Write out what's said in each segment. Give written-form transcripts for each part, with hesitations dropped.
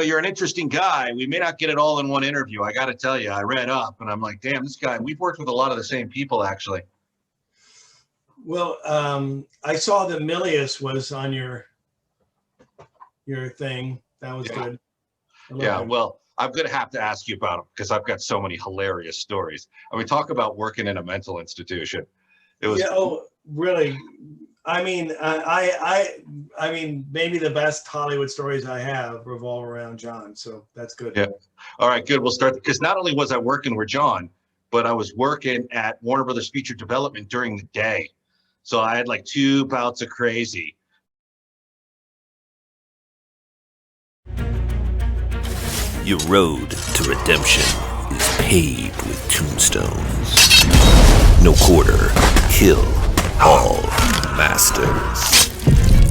you're an interesting guy. We may not get it all in one interview. I got to tell you, I read up and I'm like, damn, this guy, we've worked with a lot of the same people, actually. Well, I saw that Milius was on your thing. That was good. Yeah, well, I'm going to have to ask you about him because I've got so many hilarious stories. I mean, talk about working in a mental institution. It was. Yeah, oh, really? I mean, I mean, maybe the best Hollywood stories I have revolve around John. So that's good. Yeah. All right, good. We'll start because not only was I working with John, but I was working at Warner Brothers Feature Development during the day. So I had like 2 bouts of crazy. Your road to redemption is paved with tombstones. No quarter, kill all masters.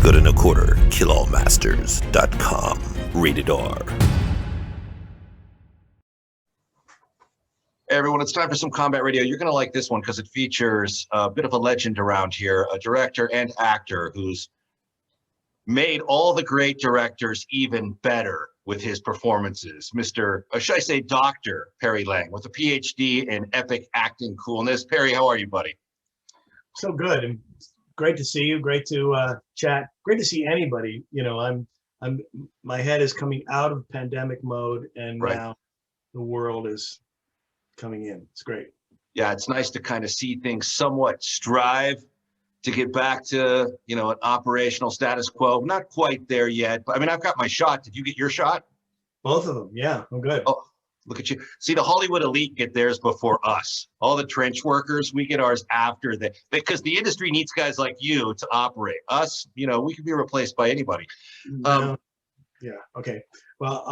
Go to noquarterkillallmasters.com. Rated R. Hey everyone, it's time for some combat radio. You're going to like this one because it features a bit of a legend around here, a director and actor who's made all the great directors even better with his performances. Mr. Should I say Dr. Perry Lang with a PhD in epic acting coolness. Perry, how are you, buddy? So good. And great to see you. Great to chat. Great to see anybody. My head is coming out of pandemic mode, and now the world is coming in. It's great. Yeah, it's nice to kind of see things somewhat strive to get back to, an operational status quo. Not quite there yet, but I mean, I've got my shot. Did you get your shot? Both of them. Yeah, I'm good. Oh, look at you. See, the Hollywood elite get theirs before us. All the trench workers, we get ours after that, because the industry needs guys like you to operate. Us, we could be replaced by anybody. Yeah. Okay. Well,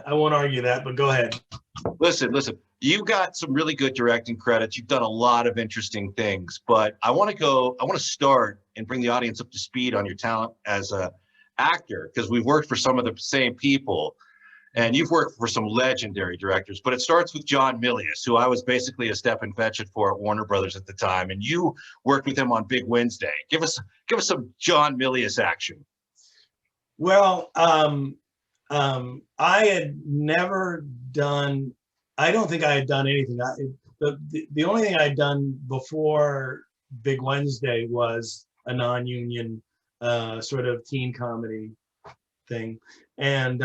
I won't argue that, but go ahead. Listen. You got some really good directing credits. You've done a lot of interesting things, but I want to start and bring the audience up to speed on your talent as a actor, because we've worked for some of the same people and you've worked for some legendary directors, but it starts with John Milius, who I was basically a step and fetch it for at Warner Brothers at the time. And you worked with him on Big Wednesday. Give us some John Milius action. Well, I had never done, I don't think I had done anything. The only thing I had done before Big Wednesday was a non-union sort of teen comedy thing, and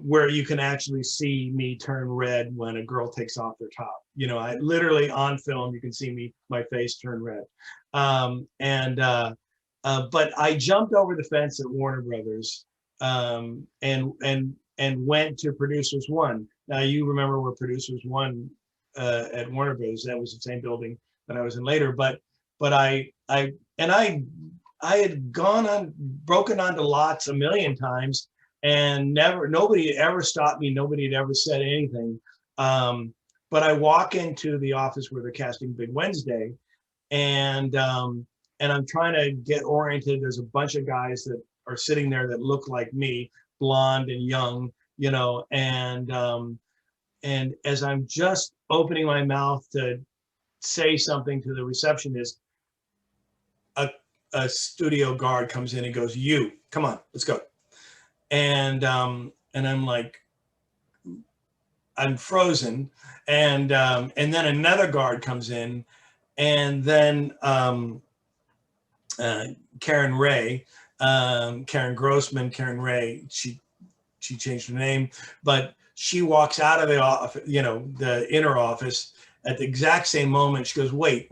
where you can actually see me turn red when a girl takes off their top. I literally on film you can see my face turn red. But I jumped over the fence at Warner Brothers and went to Producers One. Now you remember where Producers One at Warner Bros. That was the same building that I was in later. But I had broken onto lots a million times, and nobody had ever stopped me. Nobody had ever said anything. But I walk into the office where they're casting Big Wednesday, and I'm trying to get oriented. There's a bunch of guys that are sitting there that look like me, blonde and young, and as I'm just opening my mouth to say something to the receptionist, a studio guard comes in and goes, "You, come on, let's go." And I'm like, I'm frozen, and then another guard comes in, and then Karen Ray, Karen Grossman, Karen Ray, she changed her name, but she walks out of the office, the inner office at the exact same moment. She goes, wait,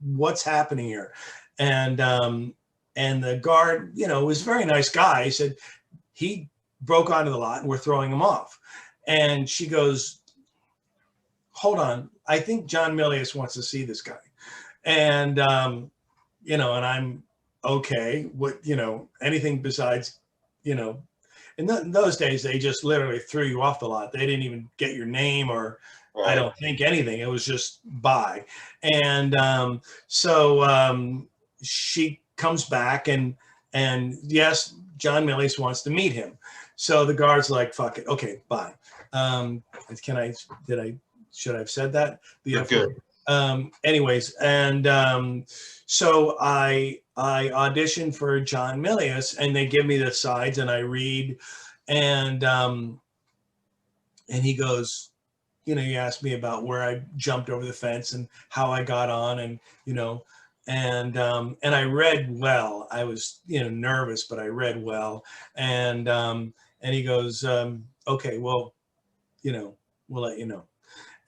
what's happening here? And the guard, was a very nice guy. He said he broke onto the lot and we're throwing him off. And she goes, hold on, I think John Milius wants to see this guy. And, and I'm okay. What, anything besides, in those days, they just literally threw you off the lot. They didn't even get your name or I don't think anything. It was just bye. And so she comes back and yes, John Milius wants to meet him. So the guard's like, fuck it. Okay, bye. Should I have said that? You're good. Anyways, and so I auditioned for John Milius, and they give me the sides and I read, And he goes, you know, he asked me about where I jumped over the fence and how I got on, and, you know, and I read well. I was, you know, nervous, but I read well. And he goes, okay, well, you know, we'll let you know.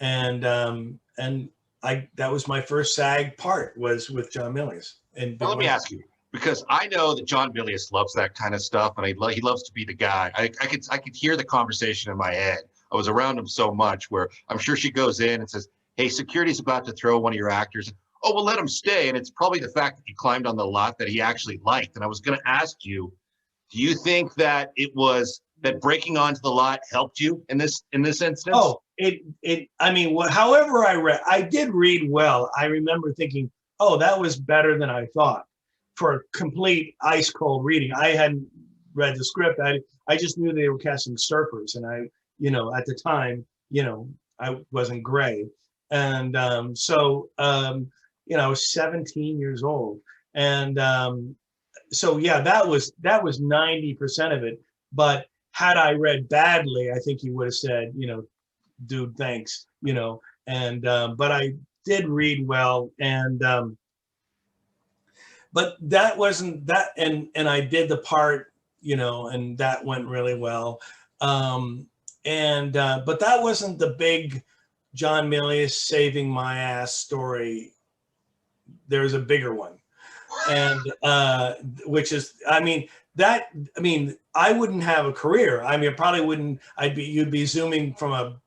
And that was my first SAG part, was with John Milius. And well, let me ask you, because I know that John Milius loves that kind of stuff, and he loves to be the guy. I could hear the conversation in my head. I was around him so much where I'm sure she goes in and says, hey, security's about to throw one of your actors. Oh, well, let him stay. And it's probably the fact that he climbed on the lot that he actually liked. And I was going to ask you, do you think that it was that breaking onto the lot helped you in this instance? Oh, I mean, however I did read well. I remember thinking, oh, that was better than I thought for complete ice cold reading. I hadn't read the script. I just knew they were casting surfers. And I, you know, at the time, you know, I wasn't gray. And you know, I was 17 years old. And so, yeah, that was 90% of it. But had I read badly, I think he would have said, you know, dude, thanks, you know. And but I did read well. And but that wasn't that. And I did the part, you know, and that went really well. But that wasn't the big John Milius saving my ass story. There's a bigger one, and which is, I mean, I wouldn't have a career. I mean, I probably wouldn't. You'd be zooming from a,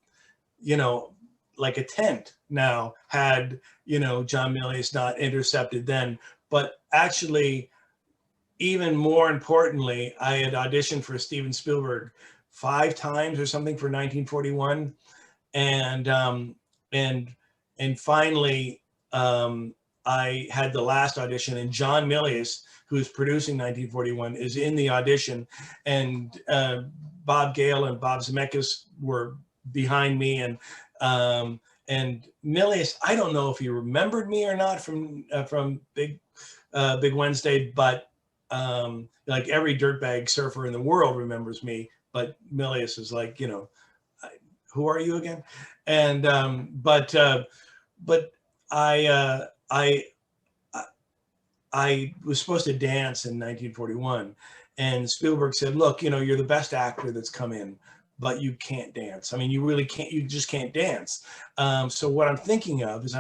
you know, like a tent now, had, you know, John Milius not intercepted then. But actually, even more importantly, I had auditioned for Steven Spielberg 5 times or something for 1941, and finally. I had the last audition, and John Milius, who's producing 1941, is in the audition, and Bob Gale and Bob Zemeckis were behind me, and Milius, I don't know if he remembered me or not from Big Wednesday, but like every dirtbag surfer in the world remembers me, but Milius is like, you know, who are you again? And but I was supposed to dance in 1941, and Spielberg said, look, you know, you're the best actor that's come in, but you can't dance. I mean, you really can't, you just can't dance. So what I'm thinking of is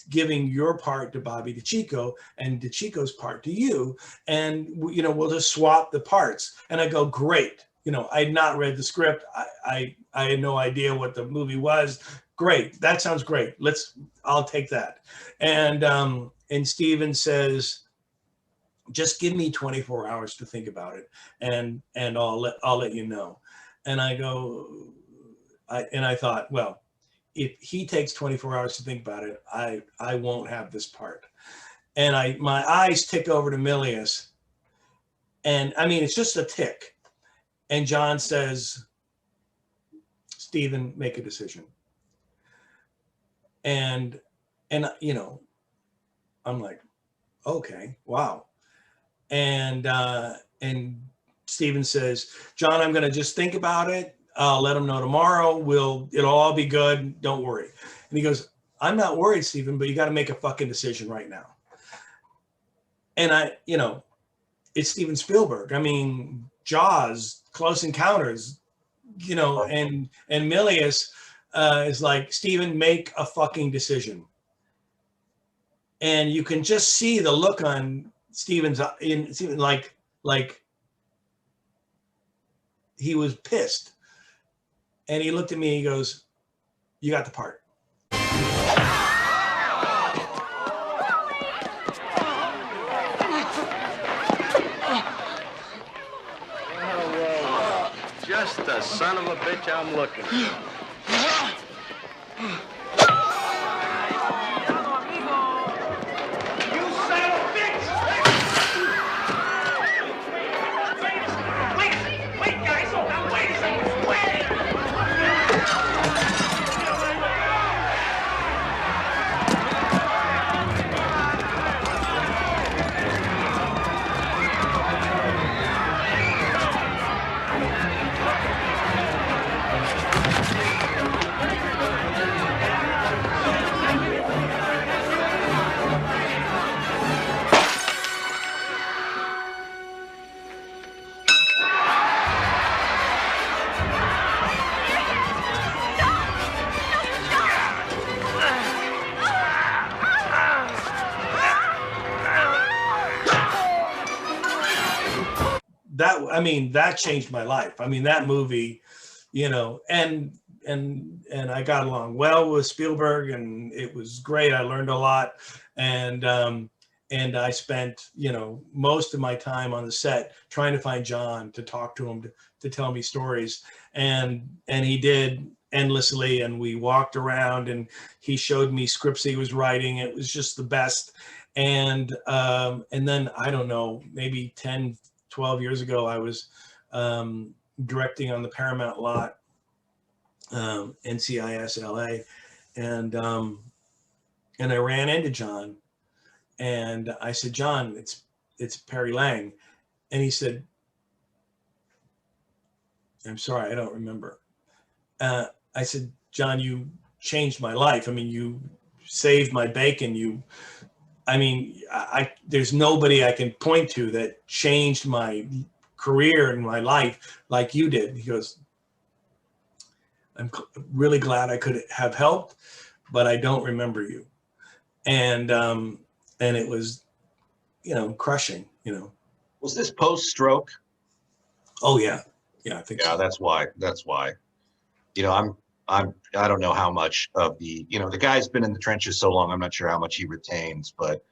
giving your part to Bobby DeCicco and DeCicco's part to you. And, you know, we'll just swap the parts. And I go, great. You know, I had not read the script. I had no idea what the movie was. Great. That sounds great. I'll take that. And Steven says, just give me 24 hours to think about it, and I'll let you know. And I go, I thought, well, if he takes 24 hours to think about it, I won't have this part. And my eyes tick over to Milius, and I mean, it's just a tick. And John says, Steven, make a decision. And you know, I'm like, okay, wow. And Steven says, John, I'm going to just think about it. I'll let him know tomorrow. It'll all be good. Don't worry. And he goes, I'm not worried, Steven, but you got to make a fucking decision right now. And you know, it's Steven Spielberg. I mean, Jaws, Close Encounters, you know, and Milius is like, Steven, make a fucking decision. And you can just see the look on Steven's like he was pissed. And he looked at me and he goes, you got the part. Just the son of a bitch I'm looking for. I mean, that changed my life. I mean, that movie, you know, and I got along well with Spielberg, and it was great. I learned a lot, and I spent, you know, most of my time on the set trying to find John, to talk to him, to tell me stories, and he did endlessly. And we walked around, and he showed me scripts he was writing. It was just the best. And then, I don't know, maybe 10, 12 years ago, I was directing on the Paramount lot, NCIS LA, and I ran into John, and I said, John, it's Perry Lang. And he said, I'm sorry, I don't remember. I said, John, you changed my life. I mean, you saved my bacon. There's nobody I can point to that changed my career and my life like you did. He goes, I'm really glad I could have helped, but I don't remember you. And it was, you know, crushing, you know. Was this post-stroke? Oh yeah. Yeah, I think so. Yeah, that's why. You know, I don't know how much of the guy's been in the trenches so long, I'm not sure how much he retains, but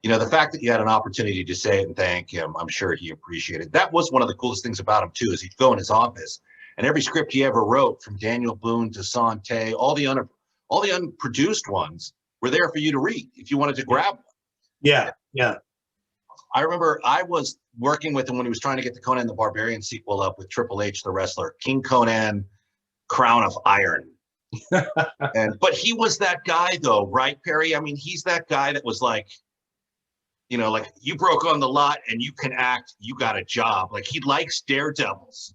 you know, the fact that you had an opportunity to say it and thank him, I'm sure he appreciated. That was one of the coolest things about him too, is he'd go in his office, and every script he ever wrote, from Daniel Boone to Sante, all the unproduced ones were there for you to read if you wanted to grab one. Yeah. I remember I was working with him when he was trying to get the Conan the Barbarian sequel up with Triple H the wrestler, King Conan, Crown of Iron. But he was that guy though, right, Perry? I mean, he's that guy that was like, you know, like, you broke on the lot and you can act, you got a job. Like, he likes daredevils.